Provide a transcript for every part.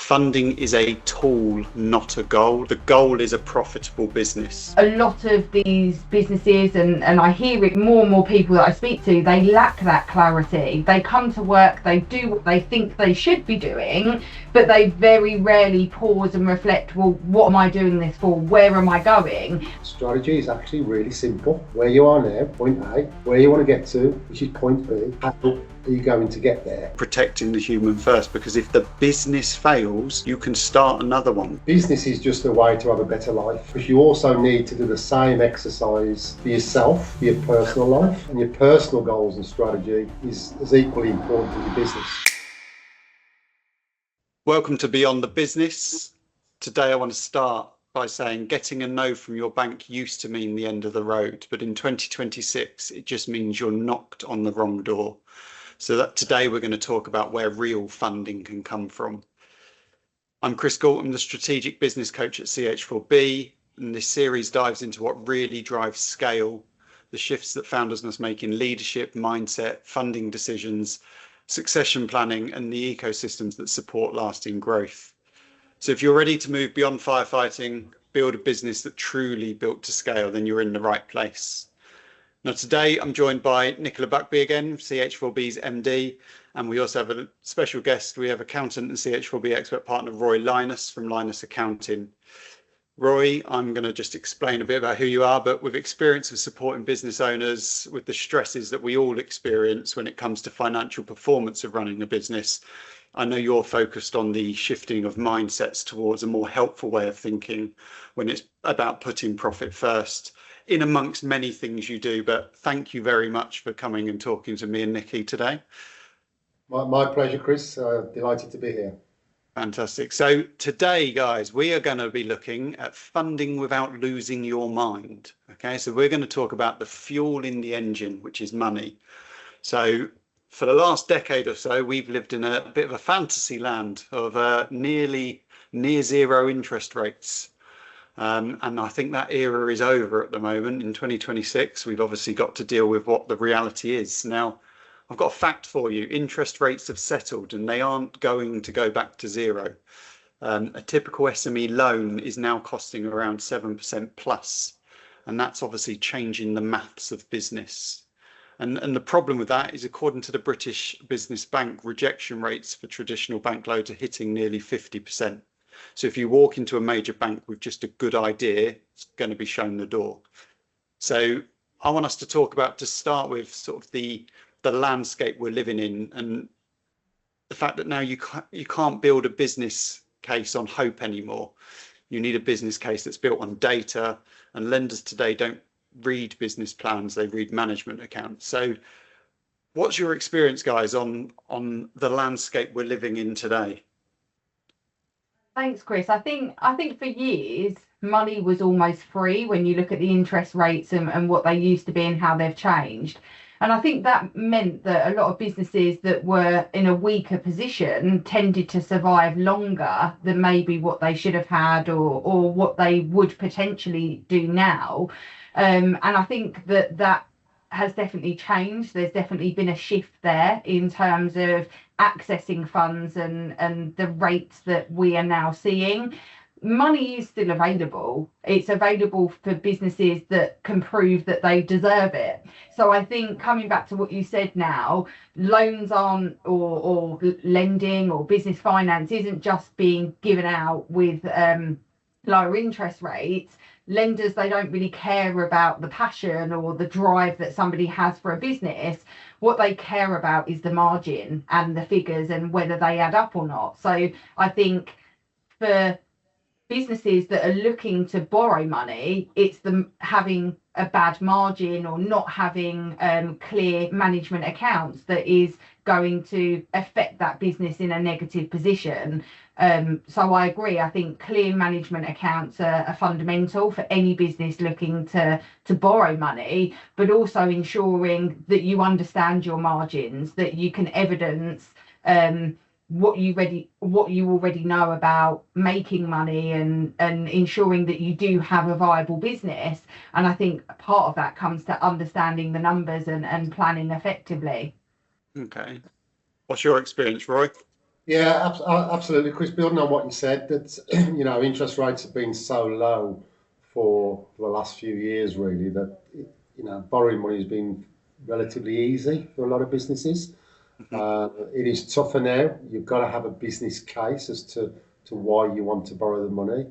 Funding is a tool, not a goal. The goal is a profitable business. A lot of these businesses, and I hear it more and more people that I speak to, they lack that clarity. They come to work, they do what they think they should be doing, but they very rarely pause and reflect, well, what am I doing this for? Where am I going? Strategy is actually really simple. Where you are now, point A, where you want to get to, which is point B, how are you going to get there? Protecting the human first, because if the business fails, you can start another one. Business is just a way to have a better life, but you also need to do the same exercise for yourself, for your personal life, and your personal goals and strategy is as equally important as your business. Welcome to Beyond the Business. Today I want to start by saying getting a no from your bank used to mean the end of the road, but in 2026 it just means you're knocked on the wrong door. So that today we're going to talk about where real funding can come from. I'm Chris Galton, the strategic business coach at CH4B, and this series dives into what really drives scale, the shifts that founders must make in leadership, mindset, funding decisions, succession planning, and the ecosystems that support lasting growth. So if you're ready to move beyond firefighting, build a business that truly built to scale, then you're in the right place. Now today I'm joined by Nicola Buckley again, CH4B's MD, and we also have a special guest. We have accountant and CH4B expert partner Lyness from Lyness Accounting. Roy, I'm going to just explain a bit about who you are, but with experience of supporting business owners with the stresses that we all experience when it comes to financial performance of running a business, I know you're focused on the shifting of mindsets towards a more helpful way of thinking when it's about putting profit first, in amongst many things you do. But thank you very much for coming and talking to me and Nikki today. My pleasure, Chris. Delighted to be here. Fantastic. So today, guys, we are going to be looking at funding without losing your mind. Okay, so we're going to talk about the fuel in the engine, which is money. So for the last decade or so, we've lived in a bit of a fantasy land of near zero interest rates. And I think that era is over at the moment. In 2026, we've obviously got to deal with what the reality is. Now, I've got a fact for you. Interest rates have settled and they aren't going to go back to zero. A typical SME loan is now costing around 7% plus. And that's obviously changing the maths of business. And the problem with that is, according to the British Business Bank, rejection rates for traditional bank loans are hitting nearly 50%. So if you walk into a major bank with just a good idea, it's going to be shown the door. So I want us to talk about, to start with, sort of the landscape we're living in, and the fact that now you can't build a business case on hope anymore. You need a business case that's built on data, and lenders today don't read business plans, they read management accounts. So what's your experience, guys, on the landscape we're living in today? Thanks, Chris. I think for years money was almost free when you look at the interest rates and what they used to be and how they've changed. And I think that meant that a lot of businesses that were in a weaker position tended to survive longer than maybe what they should have had or what they would potentially do now. And I think that has definitely changed. There's definitely been a shift there in terms of accessing funds and the rates that we are now seeing. Money is still available. It's available for businesses that can prove that they deserve it. So I think, coming back to what you said now, loans aren't, or lending or business finance isn't just being given out with lower interest rates. Lenders, they don't really care about the passion or the drive that somebody has for a business. What they care about is the margin and the figures and whether they add up or not. So I think for businesses that are looking to borrow money, it's them having a bad margin or not having clear management accounts that is going to affect that business in a negative position. So I agree. I think clear management accounts are fundamental for any business looking to borrow money, but also ensuring that you understand your margins, that you can evidence what you already know about making money and ensuring that you do have a viable business. And I think part of that comes to understanding the numbers and planning effectively. Okay. What's your experience, Roy? Yeah, absolutely, Chris. Building on what you said, that interest rates have been so low for the last few years, really, that borrowing money has been relatively easy for a lot of businesses. Mhm. It is tougher now. You've got to have a business case as to why you want to borrow the money.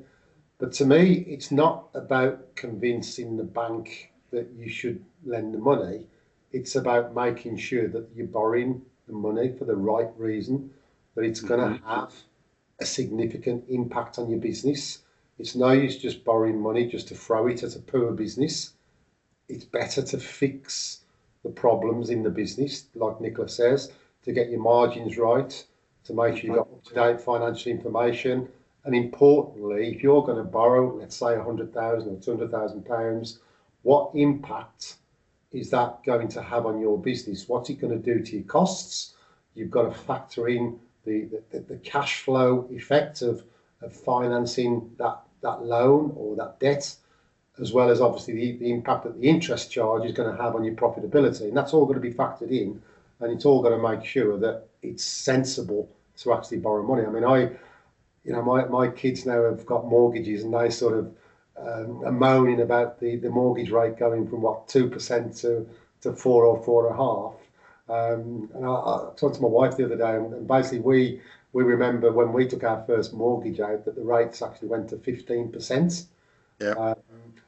But to me, it's not about convincing the bank that you should lend the money. It's about making sure that you're borrowing the money for the right reason, that it's going Mhm. to have a significant impact on your business. It's no use just borrowing money just to throw it at a poor business. It's better to fix the problems in the business, like Nicola says, to get your margins right, to make sure you've Mhm. got up-to-date financial information. And importantly, if you're going to borrow, let's say 100,000 or 200,000 pounds, what impact is that going to have on your business? What's it going to do to your costs? You've got to factor in the cash flow effect of financing that loan or that debt, as well as obviously the impact that the interest charge is going to have on your profitability. And that's all going to be factored in, and it's all going to make sure that it's sensible to actually borrow money. I mean, my kids now have got mortgages, and they sort of are moaning about the mortgage rate going from what 2% to 4 or 4.5. And I talked to my wife the other day, and basically we remember when we took our first mortgage out that the rates actually went to 15%. Yeah.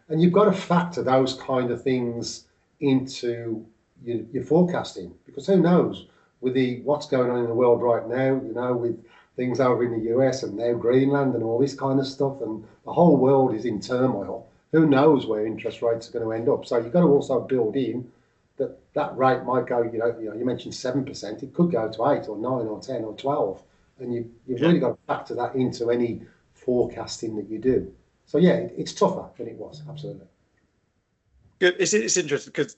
And you've got to factor those kind of things into your forecasting, because who knows with what's going on in the world right now, with things over in the US and now Greenland and all this kind of stuff, and the whole world is in turmoil. Who knows where interest rates are going to end up? So you've got to also build in that rate might go, you mentioned 7%, it could go to 8 or 9 or 10 or 12. And you've Yeah. really got to factor that into any forecasting that you do. So yeah, it's tougher than it was, absolutely. Good. It's interesting because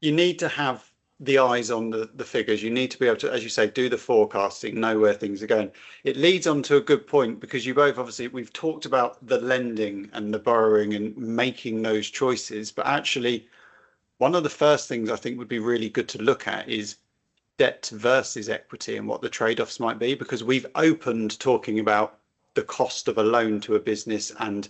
you need to have the eyes on the figures. You need to be able to, as you say, do the forecasting, know where things are going. It leads on to a good point because you both obviously we've talked about the lending and the borrowing and making those choices, but actually one of the first things I think would be really good to look at is debt versus equity and what the trade-offs might be, because we've opened talking about the cost of a loan to a business and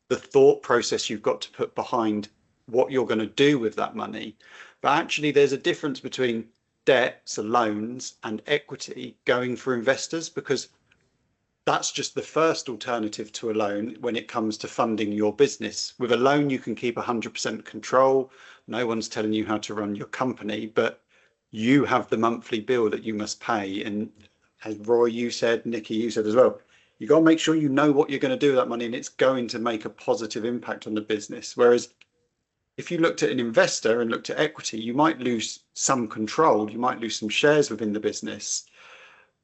the thought process you've got to put behind what you're going to do with that money. But actually, there's a difference between debt, so loans, and equity going for investors, because that's just the first alternative to a loan when it comes to funding your business. With a loan, you can keep 100% control. No one's telling you how to run your company, but you have the monthly bill that you must pay. And as Roy, you said, Nikki, you said as well, you got to make sure you know what you're going to do with that money and it's going to make a positive impact on the business. Whereas if you looked at an investor and looked at equity, you might lose some control, you might lose some shares within the business,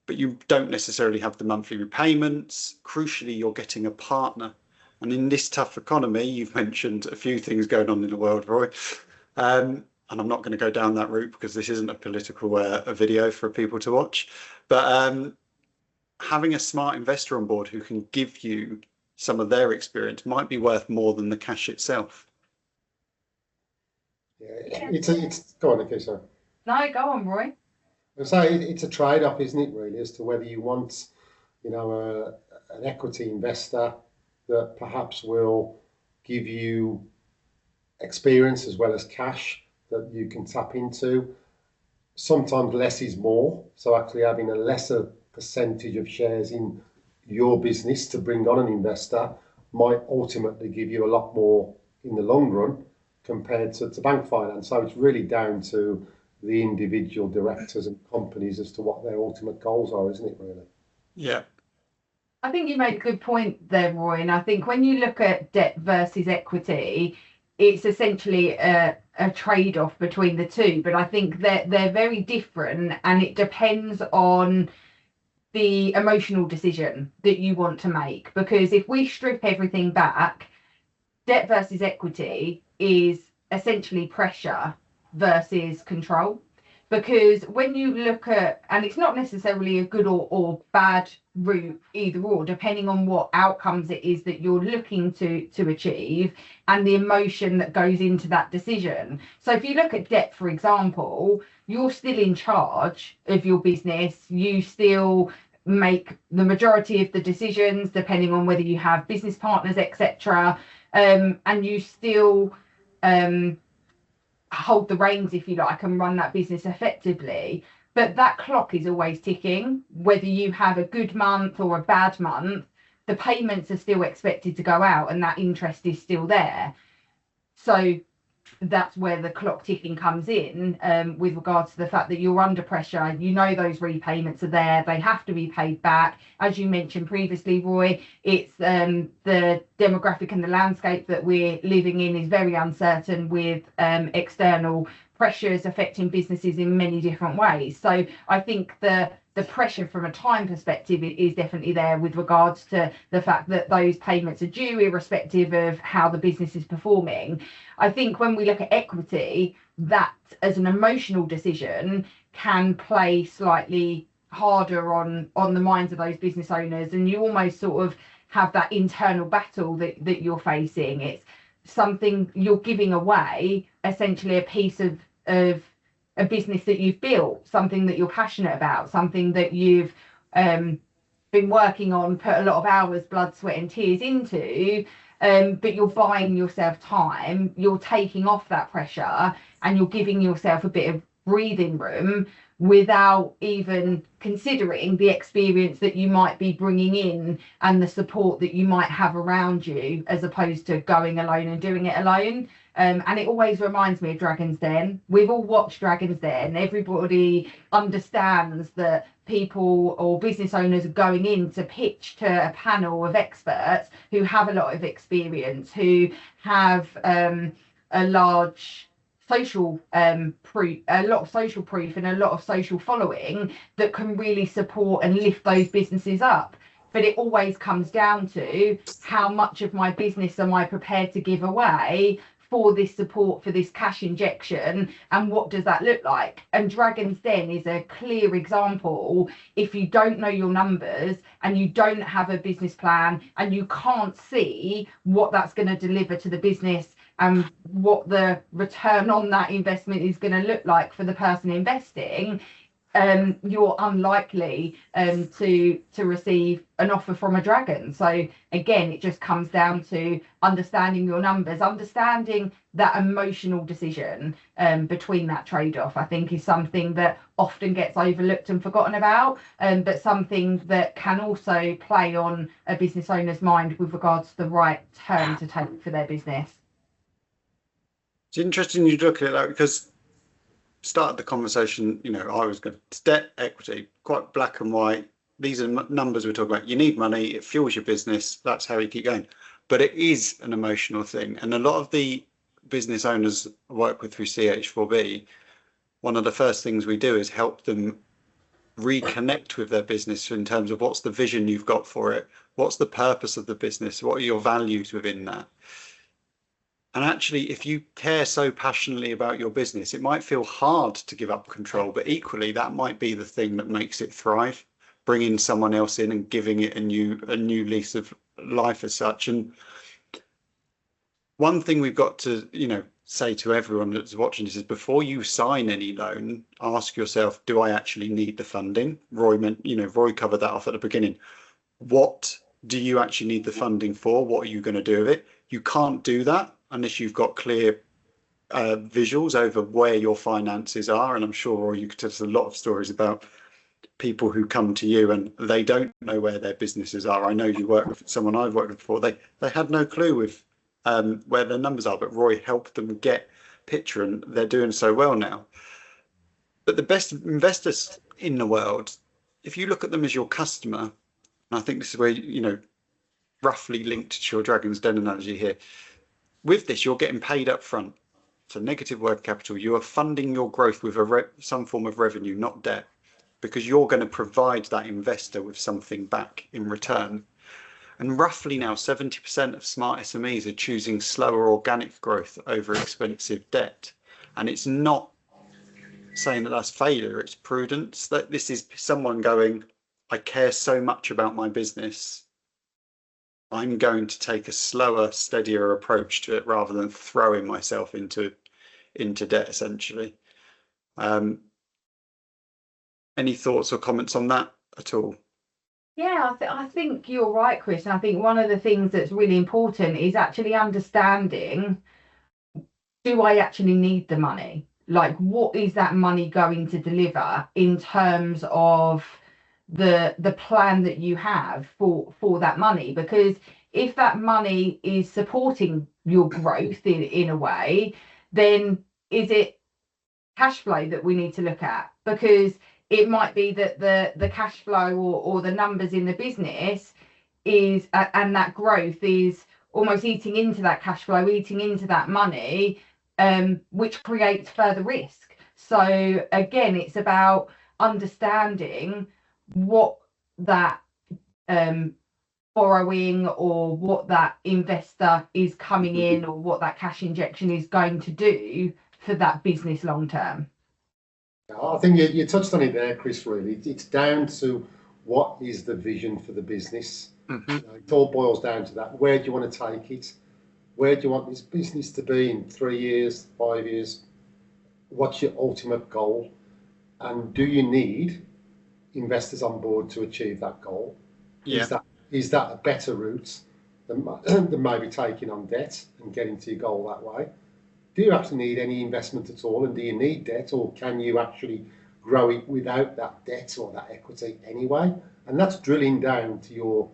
but you don't necessarily have the monthly repayments. Crucially, you're getting a partner. And in this tough economy, you've mentioned a few things going on in the world, Roy. And I'm not going to go down that route because this isn't a political a video for people to watch. But having a smart investor on board who can give you some of their experience might be worth more than the cash itself. Yeah, it's go on, Nikki, sorry. No, go on, Roy. So it's a trade-off, isn't it, really, as to whether you want, an equity investor that perhaps will give you experience as well as cash that you can tap into. Sometimes less is more. So actually having a lesser percentage of shares in your business to bring on an investor might ultimately give you a lot more in the long run compared to bank finance. So it's really down to the individual directors and companies as to what their ultimate goals are, isn't it, really? Yeah. I think you made a good point there, Roy. And I think when you look at debt versus equity, it's essentially a trade-off between the two. But I think that they're very different, and it depends on the emotional decision that you want to make. Because if we strip everything back, debt versus equity is essentially pressure versus control. Because when you look at, and it's not necessarily a good or bad route either or, depending on what outcomes it is that you're looking to achieve and the emotion that goes into that decision. So if you look at debt, for example, you're still in charge of your business. You still make the majority of the decisions, depending on whether you have business partners, etc. And you still hold the reins, if you like, and run that business effectively. But that clock is always ticking. Whether you have a good month or a bad month, the payments are still expected to go out and that interest is still there. So that's where the clock ticking comes in, with regards to the fact that you're under pressure. You know those repayments are there, they have to be paid back. As you mentioned previously, Roy, it's the demographic and the landscape that we're living in is very uncertain, with external pressures affecting businesses in many different ways. So I think the pressure from a time perspective is definitely there, with regards to the fact that those payments are due irrespective of how the business is performing. I think when we look at equity, that as an emotional decision can play slightly harder on the minds of those business owners, and you almost sort of have that internal battle that you're facing. It's something you're giving away, essentially a piece of a business that you've built, something that you're passionate about, something that you've been working on, put a lot of hours, blood, sweat and tears into, but you're buying yourself time, you're taking off that pressure, and you're giving yourself a bit of breathing room without even considering the experience that you might be bringing in and the support that you might have around you, as opposed to going alone and doing it alone. And it always reminds me of Dragon's Den. We've all watched Dragon's Den. Everybody understands that people or business owners are going in to pitch to a panel of experts who have a lot of experience, who have a large social proof, a lot of social proof and a lot of social following that can really support and lift those businesses up. But it always comes down to how much of my business am I prepared to give away for this support, for this cash injection, and what does that look like? And Dragon's Den is a clear example. If you don't know your numbers and you don't have a business plan and you can't see what that's going to deliver to the business and what the return on that investment is going to look like for the person investing, you're unlikely to receive an offer from a dragon. So again, it just comes down to understanding your numbers, understanding that emotional decision between that trade-off, I think is something that often gets overlooked and forgotten about, but something that can also play on a business owner's mind with regards to the right turn to take for their business. It's interesting you look at that, because started the conversation, you know, I was going to debt, equity, quite black and white. These are numbers we're talking about. You need money, it fuels your business, that's how you keep going. But it is an emotional thing. And a lot of the business owners I work with through CH4B, one of the first things we do is help them reconnect with their business in terms of what's the vision you've got for it, what's the purpose of the business, what are your values within that. And actually, if you care so passionately about your business, it might feel hard to give up control, but equally that might be the thing that makes it thrive, bringing someone else in and giving it a new lease of life as such. And one thing we've got to, you know, say to everyone that's watching this is, before you sign any loan, ask yourself, do I actually need the funding? Roy covered that off at the beginning. What do you actually need the funding for? What are you going to do with it? You can't do that unless you've got clear visuals over where your finances are. And I'm sure, Roy, you could tell us a lot of stories about people who come to you and they don't know where their businesses are. I know you work with someone I've worked with before. They had no clue with where their numbers are, but Roy helped them get picture, and they're doing so well now. But the best investors in the world, if you look at them as your customer, and I think this is where, you know, roughly linked to your Dragon's Den analogy here, with this, you're getting paid up front. So negative working capital, you are funding your growth with some form of revenue, not debt, because you're going to provide that investor with something back in return. And roughly now 70% of smart SMEs are choosing slower organic growth over expensive debt. And it's not saying that that's failure, it's prudence. That this is someone going, I care so much about my business, I'm going to take a slower, steadier approach to it rather than throwing myself into debt, essentially. Any thoughts or comments on that at all? Yeah, I think you're right, Chris. And I think one of the things that's really important is actually understanding, do I actually need the money? Like, what is that money going to deliver in terms of the plan that you have for that money? Because if that money is supporting your growth in a way, then is it cash flow that we need to look at? Because it might be that the cash flow or the numbers in the business is and that growth is almost eating into that cash flow, eating into that money, which creates further risk. So again, it's about understanding what that borrowing or what that investor is coming in or what that cash injection is going to do for that business long term. I think you touched on it there, Chris, really. It's down to what is the vision for the business. It all boils down to that. Where do you want to take it? Where do you want this business to be in 3 years, 5 years? What's your ultimate goal? And do you need investors on board to achieve that goal? Yeah. Is that a better route than maybe taking on debt and getting to your goal that way? Do you actually need any investment at all? And do you need debt, or can you actually grow it without that debt or that equity anyway? And that's drilling down to your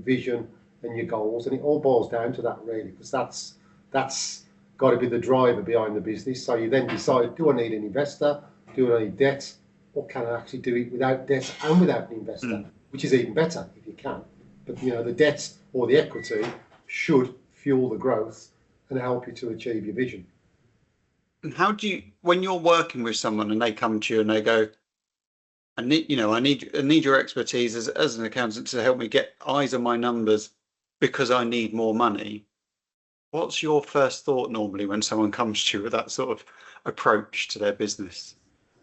vision and your goals. And it all boils down to that, really, because that's got to be the driver behind the business. So you then decide, do I need an investor? Do I need debt? Or can I actually do it without debt and without an investor, which is even better if you can. But, the debt or the equity should fuel the growth and help you to achieve your vision. And how do you, when you're working with someone and they come to you and they go, I need your expertise as an accountant to help me get eyes on my numbers because I need more money. What's your first thought normally when someone comes to you with that sort of approach to their business?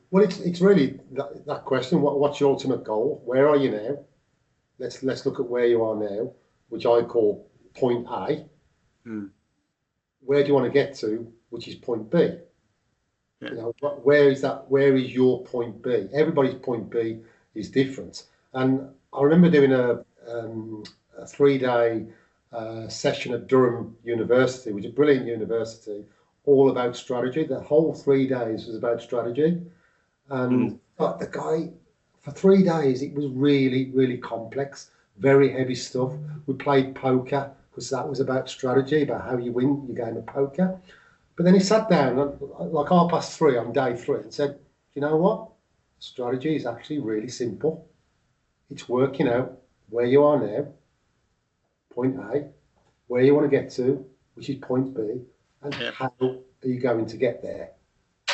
Well, it's really that question. What's your ultimate goal? Where are you now? Let's look at where you are now, which I call point A. Where do you want to get to, which is point B? Yeah. Where is that? Where is your point B? Everybody's point B is different. And I remember doing a 3-day session at Durham University, which is a brilliant university, all about strategy. The whole 3 days was about strategy. And but the guy, for 3 days, it was really, really complex, very heavy stuff. We played poker because that was about strategy, about how you win your game of poker. But then he sat down like 3:30 on day 3 and said, you know what? Strategy is actually really simple. It's working out where you are now, point A, where you want to get to, which is point B, and how are you going to get there?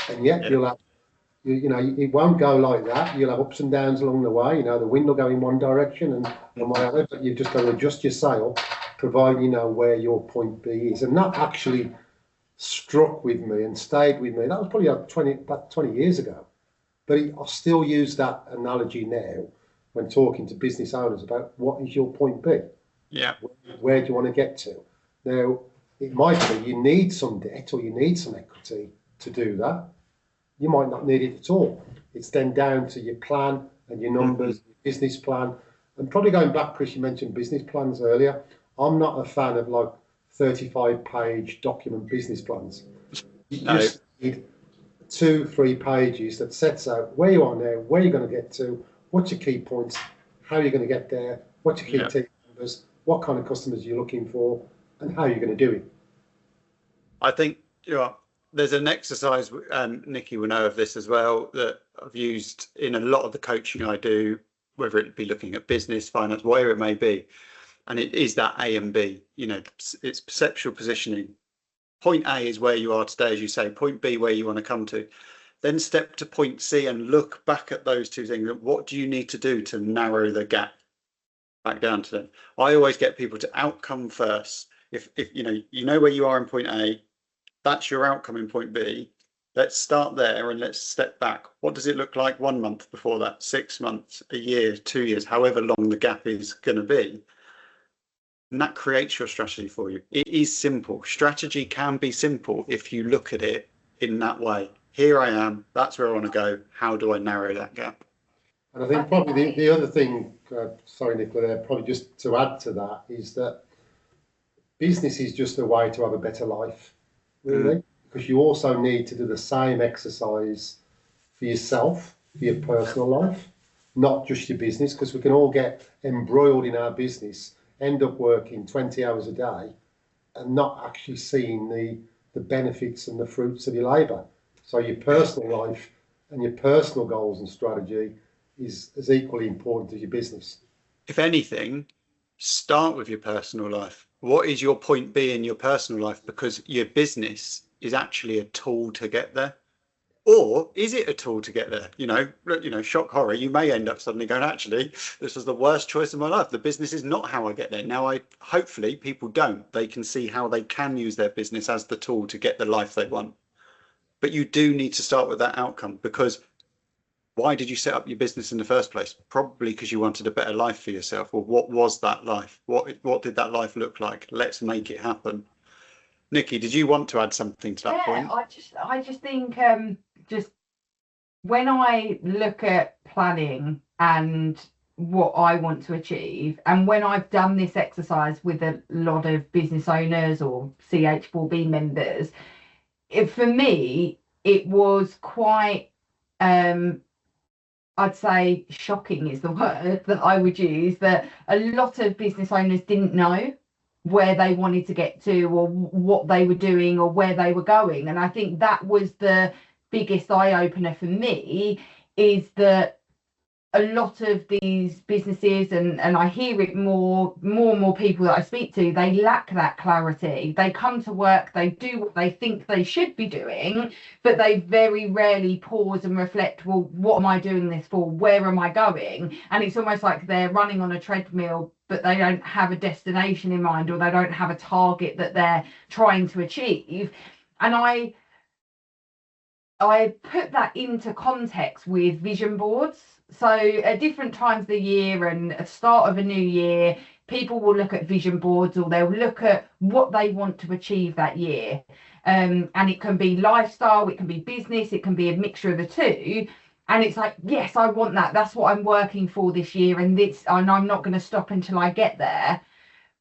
And yet you'll have, it won't go like that. You'll have ups and downs along the way. The wind will go in one direction and whatever, but you've just got to adjust your sail, providing you know where your point B is. And that actually struck with me and stayed with me. That was probably about 20 years ago. But I still use that analogy now when talking to business owners about what is your point B? Yeah. Where do you want to get to? Now, it might be you need some debt or you need some equity to do that. You might not need it at all. It's then down to your plan and your numbers, your business plan. And probably going back, Chris, you mentioned business plans earlier. I'm not a fan of 35-page document business plans. You just need 2-3 pages that sets out where you are now, where you're going to get to, what's your key points, how you're going to get there, what's your key team members, what kind of customers you're looking for, and how you're going to do it. I think there's an exercise, and Nikki will know of this as well, that I've used in a lot of the coaching I do, whether it be looking at business, finance, whatever it may be. And it is that A and B, it's perceptual positioning. Point A is where you are today, as you say, point B, where you want to come to. Then step to point C and look back at those two things. What do you need to do to narrow the gap back down to them? I always get people to outcome first. If you know where you are in point A, that's your outcome in point B. Let's start there and let's step back. What does it look like 1 month before that, 6 months, a year, 2 years, however long the gap is going to be? And that creates your strategy for you. It is simple. Strategy can be simple if you look at it in that way. Here I am. That's where I want to go. How do I narrow that gap? And I think probably the other thing, sorry Nicola, there, probably just to add to that, is that business is just a way to have a better life, really, because you also need to do the same exercise for yourself, for your personal life, not just your business, because we can all get embroiled in our business, end up working 20 hours a day and not actually seeing the benefits and the fruits of your labour. So your personal life and your personal goals and strategy is as equally important as your business. If anything, start with your personal life. What is your point B in your personal life? Because your business is actually a tool to get there. Or is it a tool to get there? Shock horror. You may end up suddenly going, actually, this was the worst choice of my life. The business is not how I get there. Now, hopefully people don't. They can see how they can use their business as the tool to get the life they want. But you do need to start with that outcome, because why did you set up your business in the first place? Probably because you wanted a better life for yourself. Well, what was that life? What did that life look like? Let's make it happen. Nikki, did you want to add something to that point? I just think just when I look at planning and what I want to achieve, and when I've done this exercise with a lot of business owners or CH4B members, for me, it was quite, I'd say shocking is the word that I would use, that a lot of business owners didn't know where they wanted to get to or what they were doing or where they were going. And I think that was the biggest eye opener for me, is that a lot of these businesses, and I hear it more and more people that I speak to, they lack that clarity. They come to work, they do what they think they should be doing, but they very rarely pause and reflect, well, what am I doing this for? Where am I going? And it's almost like they're running on a treadmill, but they don't have a destination in mind, or they don't have a target that they're trying to achieve. And I put that into context with vision boards. So at different times of the year and at the start of a new year, people will look at vision boards, or they'll look at what they want to achieve that year. And it can be lifestyle, it can be business, it can be a mixture of the two. And it's like, yes, I want that. That's what I'm working for this year. And I'm not going to stop until I get there.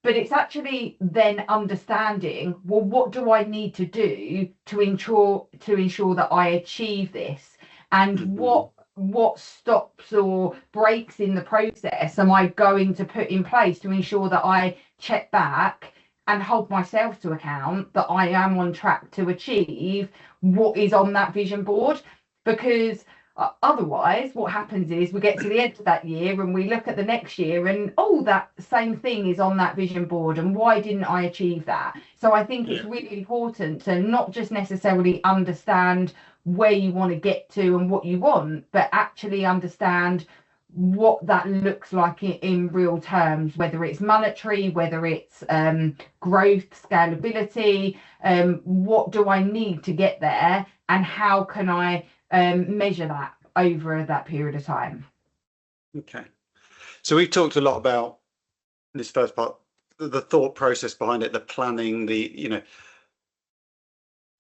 But it's actually then understanding, well, what do I need to do to ensure that I achieve this? And what stops or breaks in the process am I going to put in place to ensure that I check back and hold myself to account that I am on track to achieve what is on that vision board? Because otherwise, what happens is we get to the end of that year and we look at the next year and, oh, that same thing is on that vision board, and why didn't I achieve that? So I think it's really important to not just necessarily understand where you want to get to and what you want, but actually understand what that looks like in real terms, whether it's monetary, whether it's growth, scalability, what do I need to get there, and how can I measure that over that period of time. Okay, so we've talked a lot about this first part, the thought process behind it, the planning,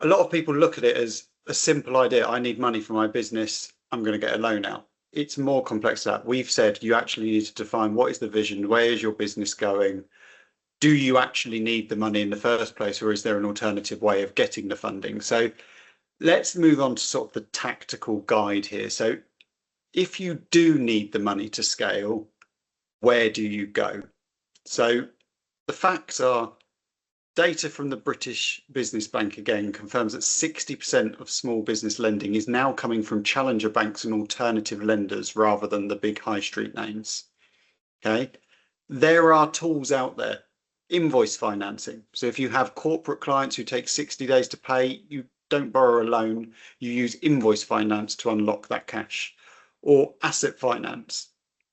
a lot of people look at it as a simple idea. I need money for my business, I'm going to get a loan out. It's more complex than that. We've said you actually need to define what is the vision, where is your business going, do you actually need the money in the first place, or is there an alternative way of getting the funding? So let's move on to sort of the tactical guide here. So if you do need the money to scale, where do you go? So the facts are, data from the British Business Bank again confirms that 60% of small business lending is now coming from challenger banks and alternative lenders rather than the big high street names. Okay, there are tools out there. Invoice financing. So if you have corporate clients who take 60 days to pay, you don't borrow a loan, you use invoice finance to unlock that cash. Or asset finance.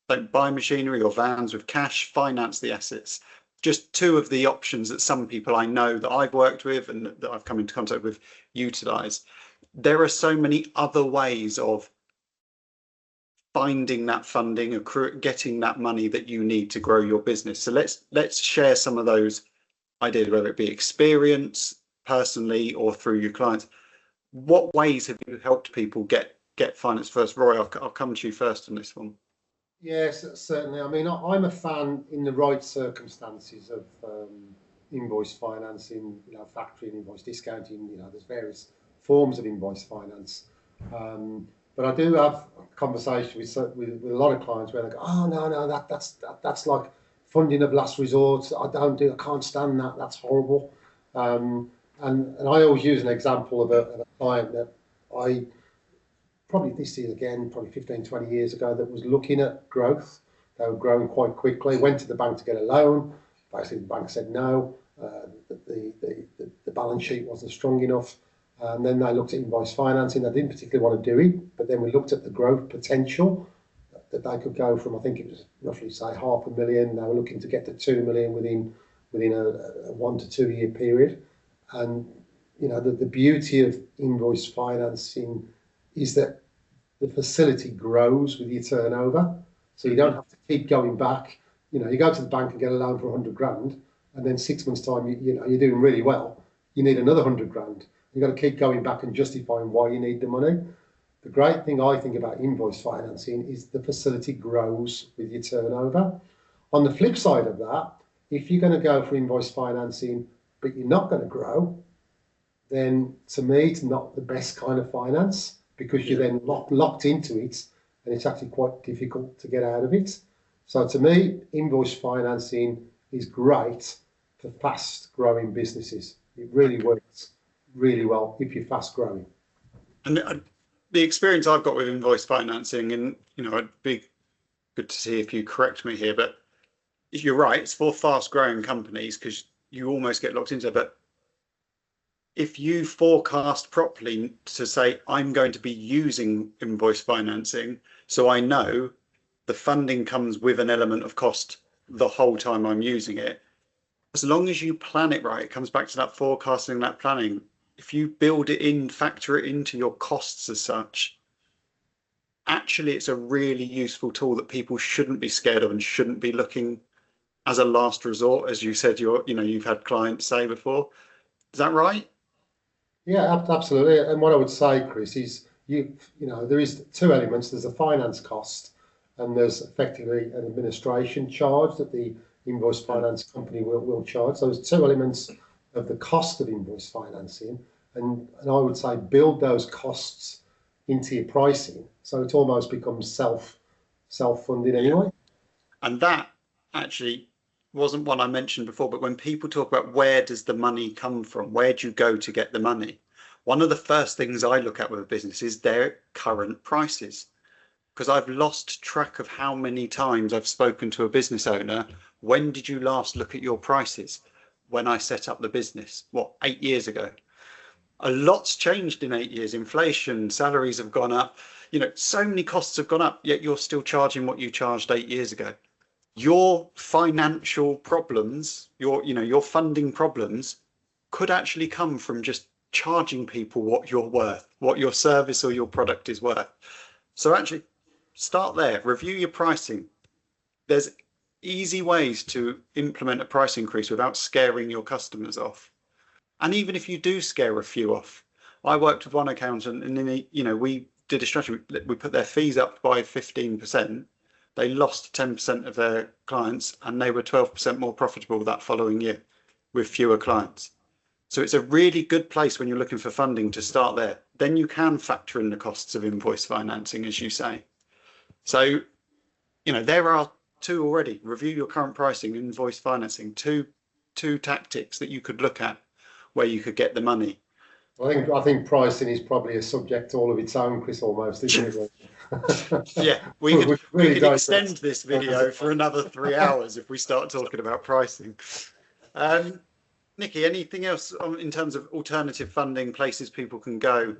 Don't buy machinery or vans with cash, finance the assets. Just two of the options that some people I know that I've worked with and that I've come into contact with utilize. There are so many other ways of finding that funding, getting that money that you need to grow your business. So let's share some of those ideas, whether it be experience personally or through your clients. What ways have you helped people get finance first? Roy, I'll come to you first on this one. Yes, certainly. I mean, I'm a fan in the right circumstances of invoice financing, factoring, invoice discounting. There's various forms of invoice finance. But I do have a conversation with a lot of clients where they go, "Oh no, that's like funding of last resort. I can't stand that. That's horrible." And I always use an example of a client that I probably this is again, probably 15, 20 years ago, that was looking at growth. They were growing quite quickly, went to the bank to get a loan. Basically, the bank said no, the balance sheet wasn't strong enough. And then they looked at invoice financing. They didn't particularly want to do it, but then we looked at the growth potential that they could go from, I think it was roughly, say, 500,000. They were looking to get to 2 million within a 1 to 2 year period. And, the beauty of invoice financing is that the facility grows with your turnover. So you don't have to keep going back. You go to the bank and get a loan for 100 grand, and then 6 months' time, you're doing really well. You need another 100 grand. You've got to keep going back and justifying why you need the money. The great thing I think about invoice financing is the facility grows with your turnover. On the flip side of that, if you're going to go for invoice financing, but you're not going to grow, then to me, it's not the best kind of finance, because you're then locked into it, and it's actually quite difficult to get out of it. So to me, invoice financing is great for fast growing businesses. It really works really well if you're fast growing. And the experience I've got with invoice financing, and it'd be good to see if you correct me here, but you're right, it's for fast growing companies because you almost get locked into it. But if you forecast properly to say, I'm going to be using invoice financing, so I know the funding comes with an element of cost the whole time I'm using it. As long as you plan it right, it comes back to that forecasting, that planning. If you build it in, factor it into your costs as such, actually it's a really useful tool that people shouldn't be scared of and shouldn't be looking as a last resort, as you said, you've had clients say before. Is that right? Yeah, absolutely. And what I would say, Chris, is there is two elements. There's a finance cost, and there's effectively an administration charge that the invoice finance company will charge. So there's two elements of the cost of invoice financing, and I would say build those costs into your pricing, so it almost becomes self-funded anyway. And that actually wasn't one I mentioned before, but when people talk about where does the money come from, where do you go to get the money? One of the first things I look at with a business is their current prices, because I've lost track of how many times I've spoken to a business owner. When did you last look at your prices? When I set up the business, 8 years ago? A lot's changed in 8 years. Inflation, salaries have gone up, so many costs have gone up, yet you're still charging what you charged 8 years ago. Your financial problems, your funding problems could actually come from just charging people what you're worth, what your service or your product is worth. So actually start there, review your pricing. There's easy ways to implement a price increase without scaring your customers off. And even if you do scare a few off, I worked with one accountant, and then we did a strategy. We put their fees up by 15%. They lost 10% of their clients, and they were 12% more profitable that following year with fewer clients. So it's a really good place when you're looking for funding to start there. Then you can factor in the costs of invoice financing, as you say. So, there are two already. Review your current pricing, invoice financing, two tactics that you could look at where you could get the money. I think pricing is probably a subject all of its own, Chris, almost, isn't it? Yeah, we could extend this video for another 3 hours if we start talking about pricing. Nikki, anything else in terms of alternative funding, places people can go?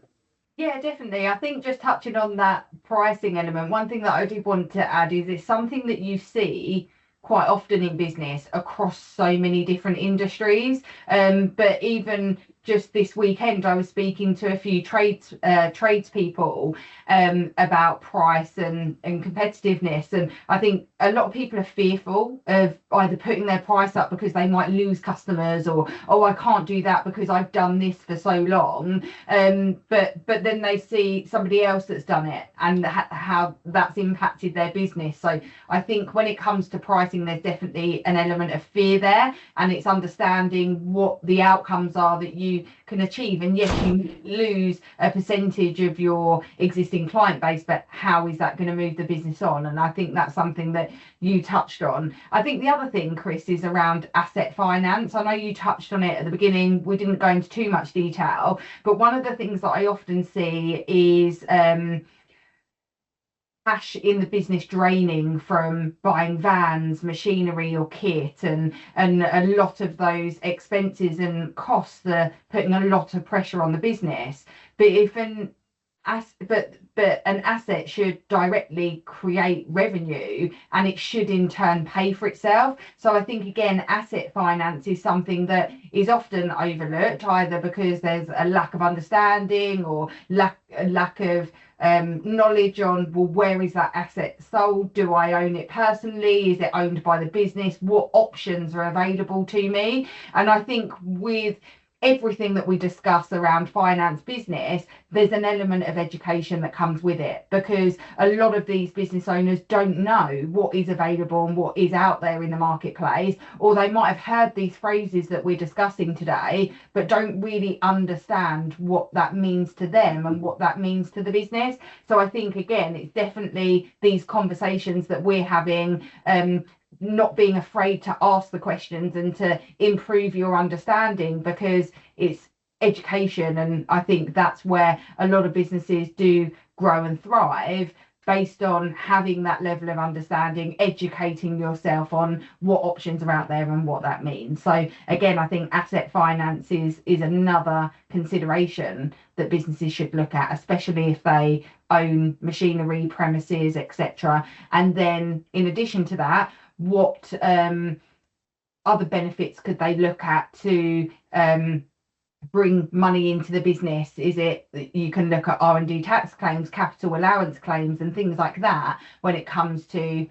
Yeah, definitely. I think just touching on that pricing element, one thing that I do want to add is it's something that you see quite often in business across so many different industries. But even just this weekend I was speaking to a few tradespeople about price and competitiveness, and I think a lot of people are fearful of either putting their price up because they might lose customers, or oh, I can't do that because I've done this for so long, but then they see somebody else that's done it and how that's impacted their business. So I think when it comes to pricing, there's definitely an element of fear there, and it's understanding what the outcomes are that you can achieve. And yes, you lose a percentage of your existing client base, but how is that going to move the business on? And I think that's something that you touched on. I think the other thing, Chris, is around asset finance. I know you touched on it at the beginning. We didn't go into too much detail, but one of the things that I often see is cash in the business draining from buying vans, machinery or kit, and a lot of those expenses and costs are putting a lot of pressure on the business. But if an asset should directly create revenue, and it should in turn pay for itself. So I think again, asset finance is something that is often overlooked, either because there's a lack of understanding or lack of knowledge on, well, where is that asset sold? Do I own it personally? Is it owned by the business? What options are available to me? And I think with everything that we discuss around finance business, there's an element of education that comes with it, because a lot of these business owners don't know what is available and what is out there in the marketplace, or they might have heard these phrases that we're discussing today but don't really understand what that means to them and what that means to the business. So I think again, it's definitely these conversations that we're having, not being afraid to ask the questions and to improve your understanding, because it's education. And I think that's where a lot of businesses do grow and thrive, based on having that level of understanding, educating yourself on what options are out there and what that means. So again, I think asset finance is another consideration that businesses should look at, especially if they own machinery, premises, etc. And then in addition to that, what other benefits could they look at to bring money into the business? Is it that you can look at R&D tax claims, capital allowance claims and things like that when it comes to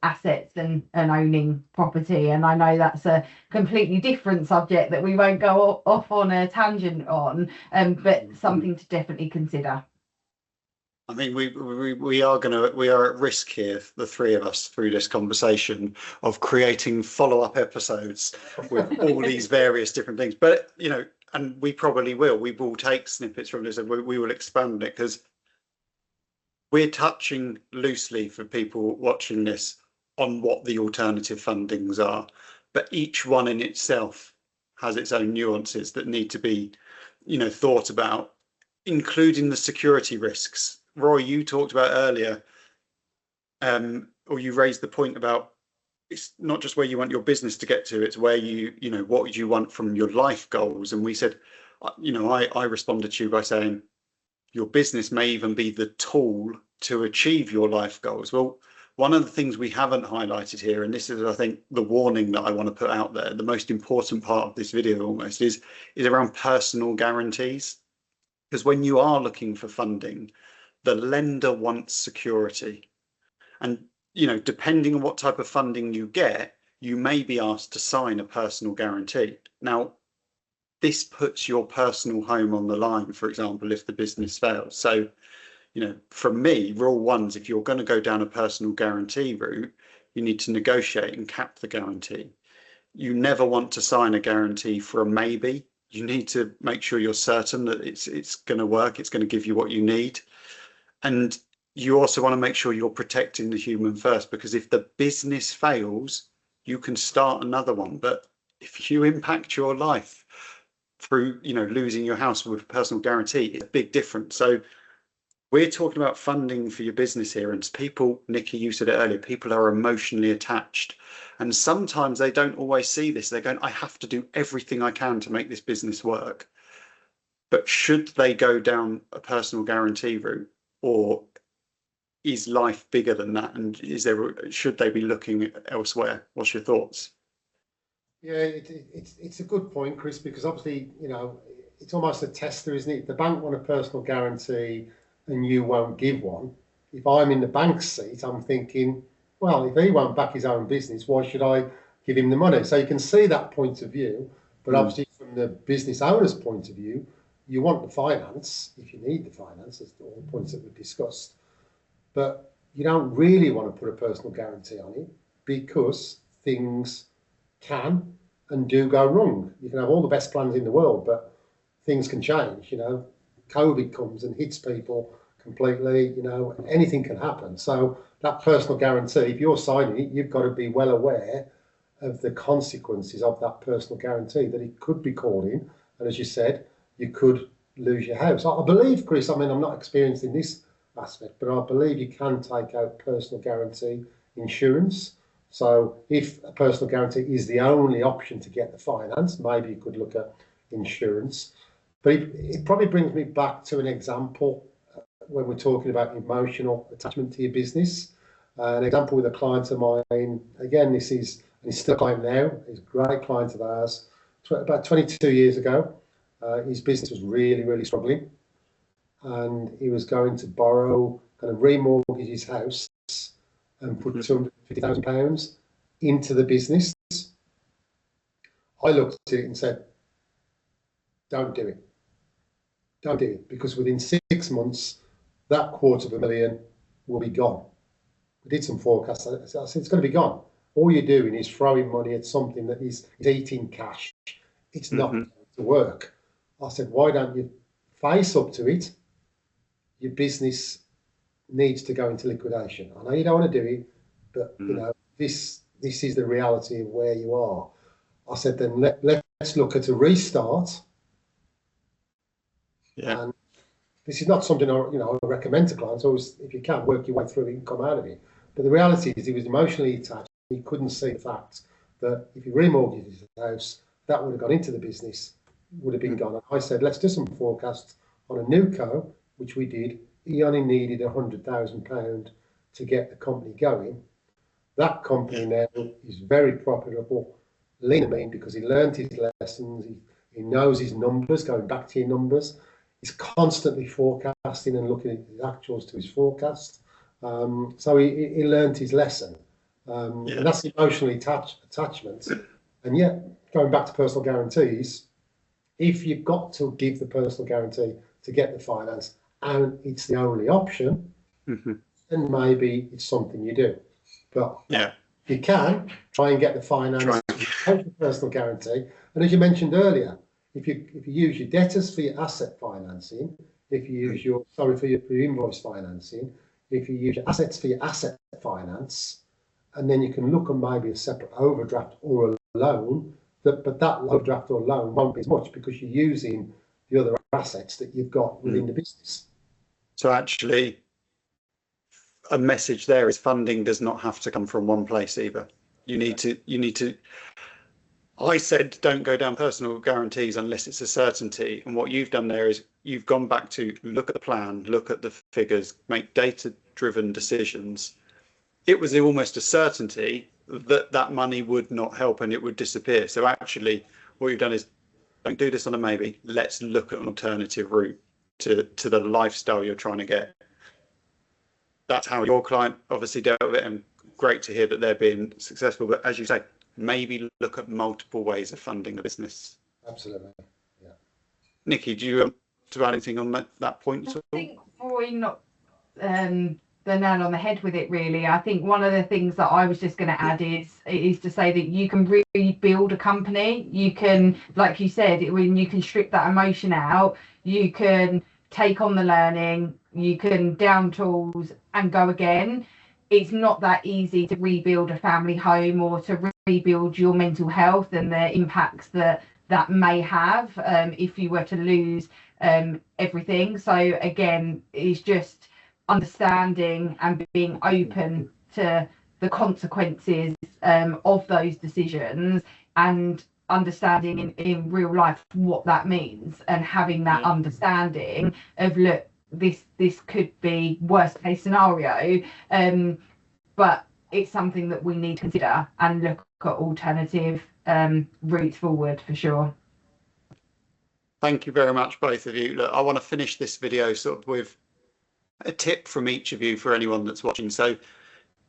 assets and owning property? And I know that's a completely different subject that we won't go off on a tangent on, but something to definitely consider. I mean, we are at risk here, the three of us, through this conversation, of creating follow-up episodes with all these various different things. But you know, and we probably will. We will take snippets from this and we will expand it, because we're touching loosely for people watching this on what the alternative fundings are, but each one in itself has its own nuances that need to be, you know, thought about, including the security risks. Roy, you talked about earlier, or you raised the point about it's not just where you want your business to get to, it's where you know, what you want from your life goals. And we said, you know, I responded to you by saying your business may even be the tool to achieve your life goals. Well, one of the things we haven't highlighted here, and this is, I think, the warning that I want to put out there, the most important part of this video almost is around personal guarantees. Because when you are looking for funding, the lender wants security. And, you know, depending on what type of funding you get, you may be asked to sign a personal guarantee. Now, this puts your personal home on the line, for example, if the business fails. So, you know, from me, rule one is if you're going to go down a personal guarantee route, you need to negotiate and cap the guarantee. You never want to sign a guarantee for a maybe. You need to make sure you're certain that it's going to work, it's going to give you what you need. And you also want to make sure you're protecting the human first, because if the business fails, you can start another one. But if you impact your life through, you know, losing your house with a personal guarantee, it's a big difference. So we're talking about funding for your business here, and people, Nikki, you said it earlier, people are emotionally attached. And sometimes they don't always see this. They're going, I have to do everything I can to make this business work. But should they go down a personal guarantee route, or is life bigger than that? And should they be looking elsewhere? What's your thoughts? Yeah, it's a good point, Chris, because obviously, it's almost a tester, isn't it? If the bank want a personal guarantee and you won't give one, if I'm in the bank's seat, I'm thinking, well, if he won't back his own business, why should I give him the money? So you can see that point of view, but obviously from the business owner's point of view, you want the finance, if you need the finance, as all the points that we've discussed, but you don't really want to put a personal guarantee on it because things can and do go wrong. You can have all the best plans in the world, but things can change. COVID comes and hits people completely. Anything can happen. So that personal guarantee, if you're signing it, you've got to be well aware of the consequences of that personal guarantee, that it could be called in, and as you said, you could lose your house. I believe, Chris, I mean, I'm not experienced in this aspect, but I believe you can take out personal guarantee insurance. So if a personal guarantee is the only option to get the finance, maybe you could look at insurance. But it probably brings me back to an example when we're talking about emotional attachment to your business. An example with a client of mine, again, and he's still a client now, he's a great client of ours. About 22 years ago, his business was really, really struggling. And he was going to borrow, kind of remortgage his house and put £250,000 into the business. I looked at it and said, don't do it. Don't do it, because within 6 months, that £250,000 will be gone. We did some forecasts. I said, it's going to be gone. All you're doing is throwing money at something that is eating cash. It's not going to work. I said, why don't you face up to it? Your business needs to go into liquidation. I know you don't want to do it, but this is the reality of where you are. I said, then let's look at a restart. Yeah. And this is not something I recommend to clients. Always, if you can, work your way through it and come out of it. But the reality is, he was emotionally attached. He couldn't see the fact that if he remortgaged his house, that would have gone into the business, would have been gone. I said, let's do some forecasts on a new co, which we did. He only needed £100,000 to get the company going. That company now is very profitable, lean and mean, because he learned his lessons. He knows his numbers, going back to your numbers. He's constantly forecasting and looking at his actuals to his forecast. So he learned his lesson. And that's emotionally attachment. And yet, going back to personal guarantees, if you've got to give the personal guarantee to get the finance and it's the only option, then maybe it's something you do. But if you can, try and get the finance without the personal guarantee. And as you mentioned earlier, if you use your debtors for your asset financing, if you use for your invoice financing, if you use your assets for your asset finance, and then you can look at maybe a separate overdraft or a loan, but that overdraft or loan won't be as much because you're using the other assets that you've got within the business. So actually, a message there is funding does not have to come from one place either. You need to. I said don't go down personal guarantees unless it's a certainty. And what you've done there is you've gone back to look at the plan, look at the figures, make data-driven decisions. It was almost a certainty that that money would not help and it would disappear. So actually, what you've done is don't do this on a maybe. Let's look at an alternative route to the lifestyle you're trying to get. That's how your client obviously dealt with it, and great to hear that they're being successful. But as you say, maybe look at multiple ways of funding the business. Absolutely, yeah. Nikki, do you want to add anything on that point at all? I think Roy knocked the nail on the head with it, really. I think one of the things that I was just going to add is to say that you can rebuild a company. You can, like you said, when you can strip that emotion out, you can take on the learning, you can down tools and go again. It's not that easy to rebuild a family home or to rebuild your mental health and the impacts that may have if you were to lose everything. So again, it's just understanding and being open to the consequences of those decisions, and understanding in real life what that means, and having that understanding of, look, this could be worst case scenario, but it's something that we need to consider and look at alternative routes forward for sure. Thank you very much, both of you. Look, I want to finish this video sort of with a tip from each of you for anyone that's watching. So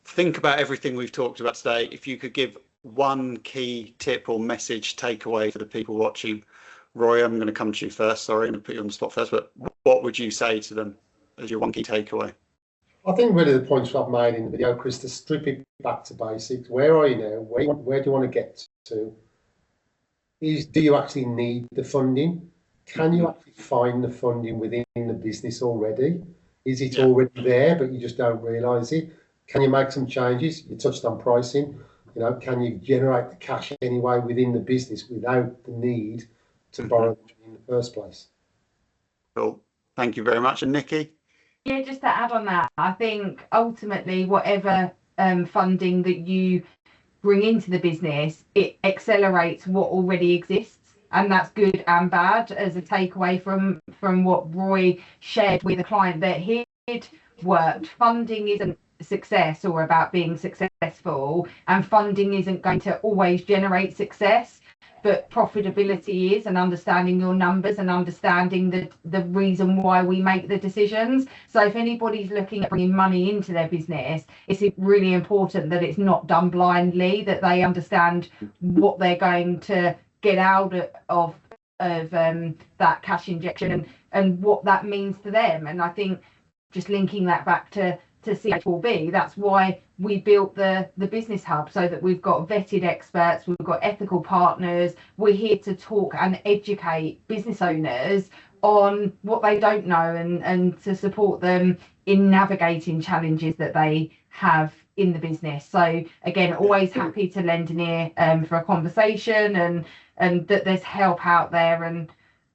think about everything we've talked about today. If you could give one key tip or message takeaway for the people watching. Roy, I'm going to come to you first. Sorry, I'm going to put you on the spot first, but what would you say to them as your one key takeaway? I think really the points I've made in the video, Chris, to strip it back to basics. Where are you now? Where do you want to get to? Do you actually need the funding? Can you actually find the funding within the business already? Is it already there, but you just don't realise it? Can you make some changes? You touched on pricing. You know, can you generate the cash anyway within the business without the need to borrow in the first place? Cool. Thank you very much. And Nikki? Yeah, just to add on that, I think ultimately whatever funding that you bring into the business, it accelerates what already exists, and that's good and bad. As a takeaway from what Roy shared with a client that he'd worked, funding isn't success or about being successful, and funding isn't going to always generate success, but profitability is, and understanding your numbers and understanding the reason why we make the decisions. So if anybody's looking at bringing money into their business, it's really important that it's not done blindly, that they understand what they're going to get out of that cash injection and what that means to them. And I think just linking that back to CH4B, that's why we built the business hub, so that we've got vetted experts, we've got ethical partners. We're here to talk and educate business owners on what they don't know, and to support them in navigating challenges that they have in the business. So again, always happy to lend an ear for a conversation, and that there's help out there, and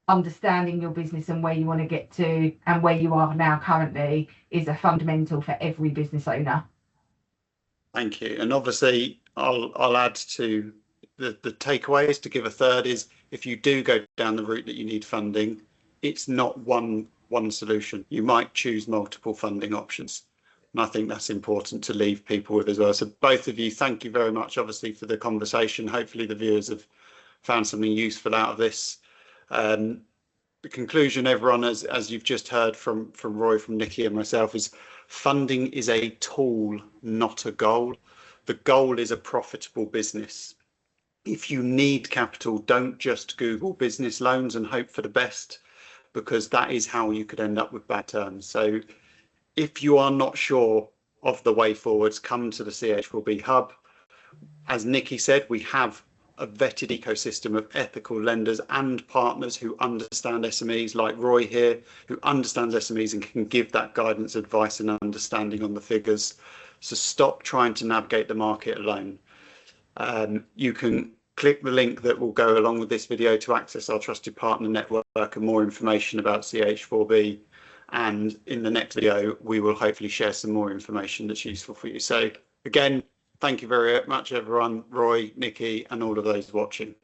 understanding your business and where you want to get to and where you are now currently is a fundamental for every business owner. Thank you. And obviously I'll add to the takeaways to give a third is, if you do go down the route that you need funding, it's not one solution. You might choose multiple funding options. And I think that's important to leave people with as well. So both of you, thank you very much, obviously, for the conversation. Hopefully the viewers have found something useful out of this. The conclusion, everyone, as you've just heard from Roy, from Nikki and myself, is funding is a tool, not a goal. The goal is a profitable business. If you need capital, don't just Google business loans and hope for the best, because that is how you could end up with bad terms. So if you are not sure of the way forwards, come to the CH4B Hub. As Nikki said, we have a vetted ecosystem of ethical lenders and partners who understand SMEs, like Roy here, who understands SMEs and can give that guidance, advice and understanding on the figures. So stop trying to navigate the market alone. You can click the link that will go along with this video to access our trusted partner network and more information about CH4B. And in the next video, we will hopefully share some more information that's useful for you. So again, thank you very much, everyone, Roy, Nikki, and all of those watching.